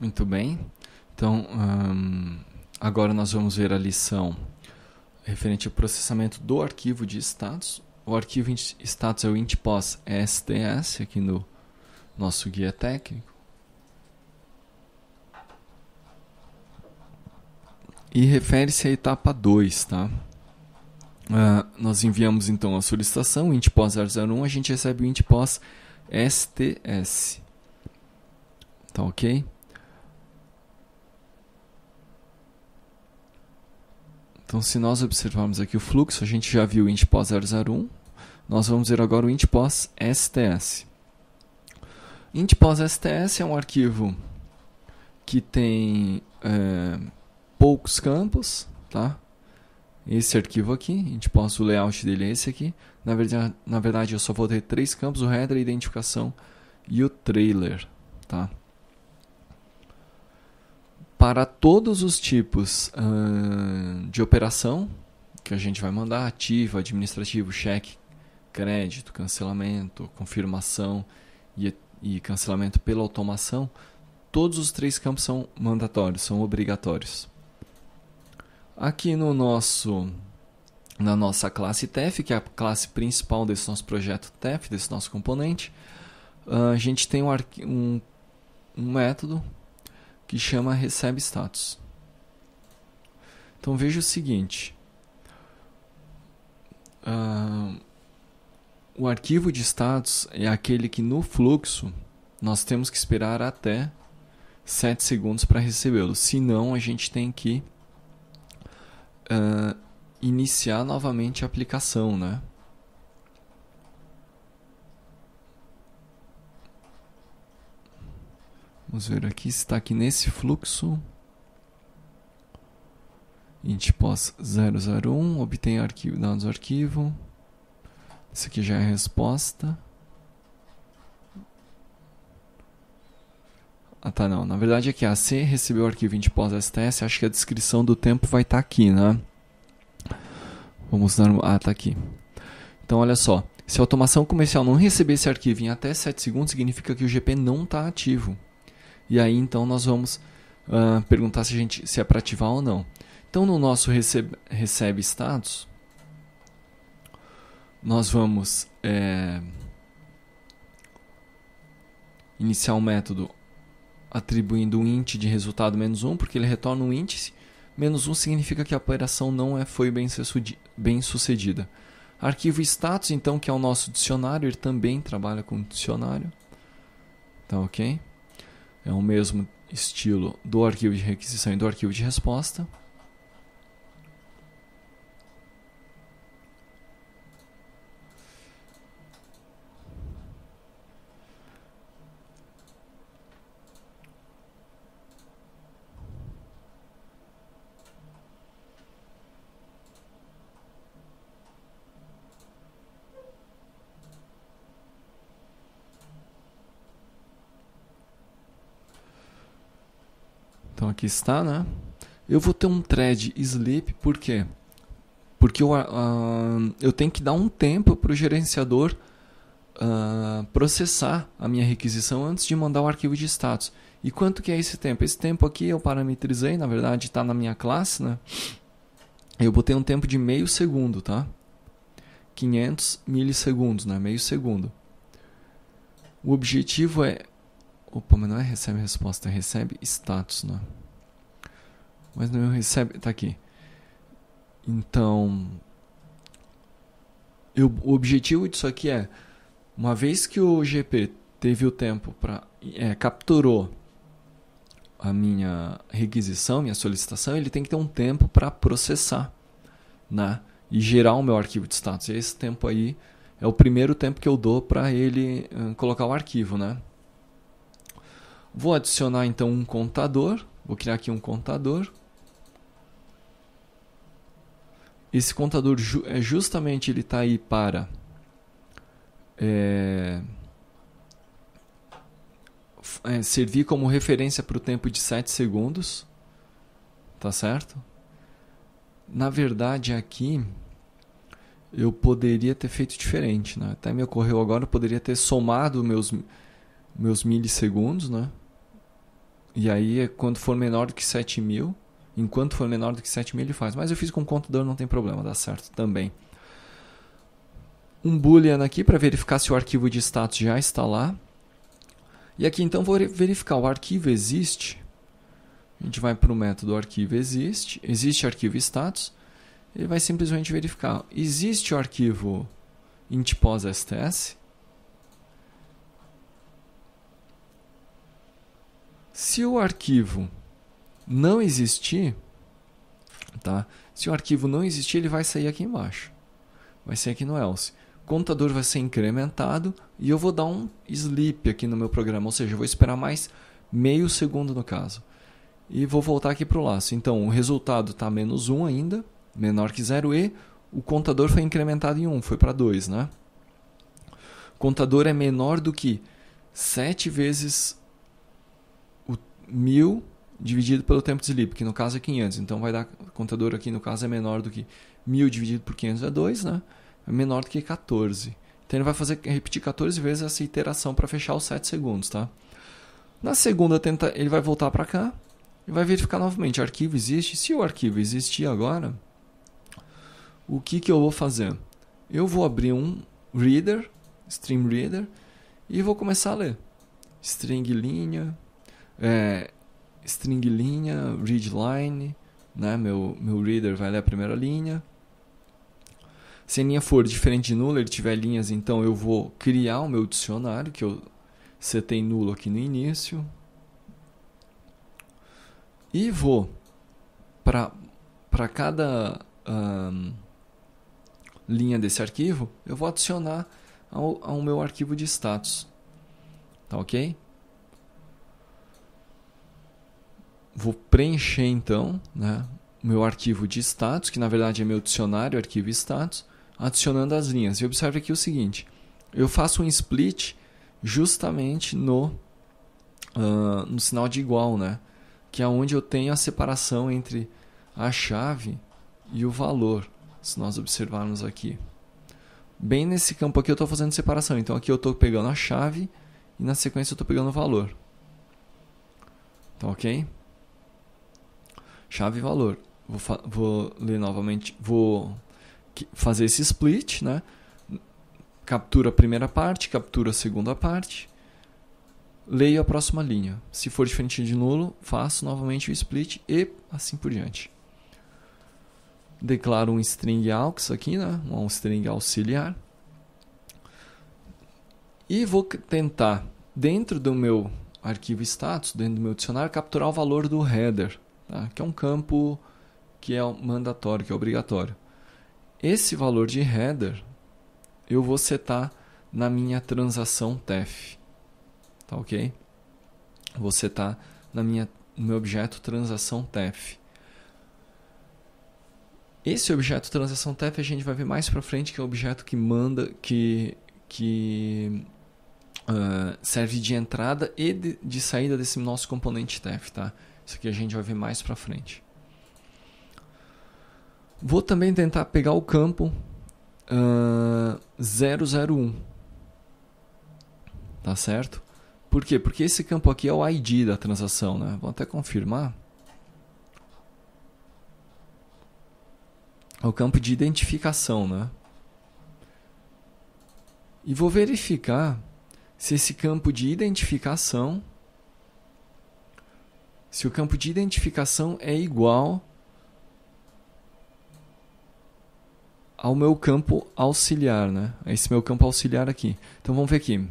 Muito bem. Então, agora nós vamos ver a lição referente ao processamento do arquivo de status. O arquivo status é o intpos STS, aqui no nosso guia técnico. E refere-se à etapa 2, tá? Nós enviamos então a solicitação, o intpos 001, a gente recebe o intpos STS. Tá ok? Então, se nós observarmos aqui o fluxo, a gente já viu o intpos 001, nós vamos ver agora o intpos STS. Intpos STS é um arquivo que tem poucos campos, tá? Esse arquivo aqui, intpos, o layout dele é esse aqui. Na verdade, eu só vou ter 3 campos, o header, a identificação e o trailer, tá? Para todos os tipos de operação que a gente vai mandar, ativo, administrativo, cheque, crédito, cancelamento, confirmação e cancelamento pela automação, todos os 3 campos são mandatórios, são obrigatórios. Aqui na nossa classe TEF, que é a classe principal desse nosso projeto TEF, desse nosso componente, a gente tem um método que chama recebe_status. Então veja o seguinte, o arquivo de status é aquele que no fluxo nós temos que esperar até 7 segundos para recebê-lo, senão a gente tem que iniciar novamente a aplicação, né? Vamos ver aqui se está aqui nesse fluxo. Intpos 001, obtém arquivo, dados do arquivo. Esse aqui já é a resposta. Tá, não. Na verdade aqui, a C recebeu o arquivo intpos STS, acho que a descrição do tempo vai estar aqui, né? Vamos dar... tá aqui. Então, olha só. Se a automação comercial não receber esse arquivo em até 7 segundos, significa que o GP não está ativo. E aí, então, nós vamos perguntar se é para ativar ou não. Então, no nosso recebe status, nós vamos iniciar o método atribuindo um int de resultado -1, porque ele retorna um índice. -1 significa que a operação não foi bem sucedida. Arquivo status, então, que é o nosso dicionário, ele também trabalha com dicionário. Tá ok? É o mesmo estilo do arquivo de requisição e do arquivo de resposta. Então aqui está, né? Eu vou ter um thread sleep, por quê? Porque eu tenho que dar um tempo para o gerenciador processar a minha requisição antes de mandar o arquivo de status. E quanto que é esse tempo? Esse tempo aqui eu parametrizei, na verdade está na minha classe, né? Eu botei um tempo de meio segundo, tá? 500 milissegundos, né? Meio segundo. O objetivo é... Opa, mas não é recebe resposta, é recebe status, né? Mas não recebe... Tá aqui. Então, o objetivo disso aqui é, uma vez que o GP teve o tempo para... capturou a minha requisição, minha solicitação, ele tem que ter um tempo para processar, né? E gerar o meu arquivo de status. E esse tempo aí é o primeiro tempo que eu dou para ele colocar o arquivo, né? Vou adicionar então um contador. Vou criar aqui um contador. Esse contador justamente ele está aí para servir como referência para o tempo de 7 segundos. Tá certo? Na verdade aqui eu poderia ter feito diferente, né? Até me ocorreu agora, eu poderia ter somado meus milissegundos, né? E aí, quando for menor do que 7.000, enquanto for menor do que 7.000, ele faz. Mas eu fiz com o contador, não tem problema, dá certo também. Um boolean aqui para verificar se o arquivo de status já está lá. E aqui então vou verificar o arquivo existe. A gente vai para o método arquivo existe. Existe arquivo status. Ele vai simplesmente verificar. Existe o arquivo int.pos.sts. Se o arquivo não existir, tá? Se o arquivo não existir, ele vai sair aqui embaixo. Vai sair aqui no else. O contador vai ser incrementado e eu vou dar um sleep aqui no meu programa, ou seja, eu vou esperar mais meio segundo no caso. E vou voltar aqui para o laço. Então, o resultado está menos 1 ainda, menor que 0, e o contador foi incrementado em 1, foi para 2, né? O contador é menor do que 7 vezes o 1000 dividido pelo tempo de sleep, que no caso é 500. Então, vai dar, o contador aqui no caso é menor do que 1000 dividido por 500 é 2, né? É menor do que 14. Então, ele vai repetir 14 vezes essa iteração para fechar os 7 segundos, tá? Na segunda, ele vai voltar para cá e vai verificar novamente. Arquivo existe. Se o arquivo existir agora, o que eu vou fazer? Eu vou abrir um reader, stream reader, e vou começar a ler. String linha, readline, né? Meu reader vai ler a primeira linha. Se a linha for diferente de nula, ele tiver linhas, então eu vou criar o meu dicionário, que eu setei nulo aqui no início. E vou, para cada linha desse arquivo, eu vou adicionar ao meu arquivo de status. Tá ok? Vou preencher então, né, o meu arquivo de status, que na verdade é meu dicionário, arquivo status, adicionando as linhas. E observe aqui o seguinte, eu faço um split justamente no sinal de igual, né? Que é onde eu tenho a separação entre a chave e o valor, se nós observarmos aqui. Bem nesse campo aqui eu estou fazendo separação, então aqui eu estou pegando a chave e na sequência eu estou pegando o valor. Tá ok? Chave e valor. Vou ler novamente, vou fazer esse split, né? Captura a primeira parte, captura a segunda parte, leio a próxima linha. Se for diferente de nulo, faço novamente o split e assim por diante. Declaro um string aux aqui, né? Um string auxiliar. E vou tentar, dentro do meu arquivo status, dentro do meu dicionário, capturar o valor do header, tá? Que é um campo que é mandatório, que é obrigatório. Esse valor de header eu vou setar na minha transação TEF. Tá ok? Vou setar no meu objeto transação TEF. Esse objeto transação TEF a gente vai ver mais para frente, que é o objeto que manda, que serve de entrada e de saída desse nosso componente TEF, tá? Isso aqui a gente vai ver mais para frente. Vou também tentar pegar o campo 001. Tá certo? Por quê? Porque esse campo aqui é o ID da transação, né? Vou até confirmar. É o campo de identificação, né? E vou verificar se esse campo de identificação, se o campo de identificação é igual ao meu campo auxiliar, né? Esse meu campo auxiliar aqui. Então vamos ver aqui.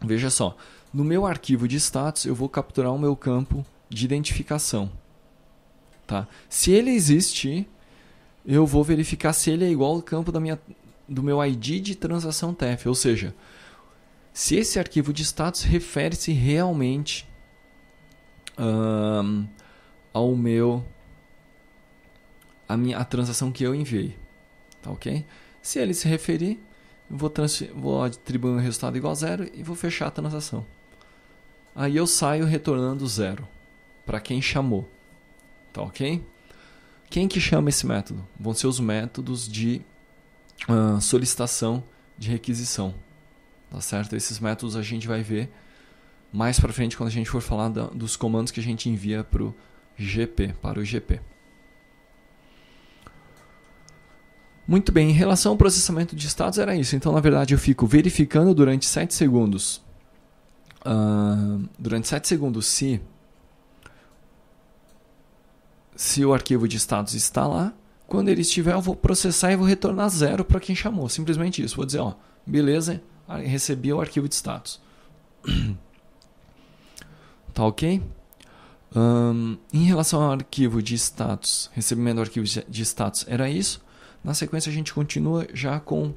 Veja só, no meu arquivo de status eu vou capturar o meu campo de identificação. Tá? Se ele existir, eu vou verificar se ele é igual ao campo do meu ID de transação TEF, ou seja, se esse arquivo de status refere-se realmente à transação que eu enviei. Tá ok? Se ele se referir, eu vou atribuir um resultado igual a 0 e vou fechar a transação. Aí eu saio retornando 0 para quem chamou. Tá ok? Quem que chama esse método? Vão ser os métodos de solicitação de requisição. Tá certo? Esses métodos a gente vai ver mais para frente quando a gente for falar dos comandos que a gente envia para o GP. Muito bem, em relação ao processamento de status era isso. Então, na verdade, eu fico verificando durante 7 segundos. Durante 7 segundos se o arquivo de status está lá. Quando ele estiver, eu vou processar e vou retornar 0 para quem chamou. Simplesmente isso. Vou dizer, ó, beleza, recebi o arquivo de status. Tá ok? Em relação ao arquivo de status, recebimento do arquivo de status, era isso. Na sequência, a gente continua já com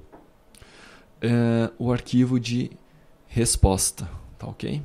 o arquivo de resposta. Tá ok?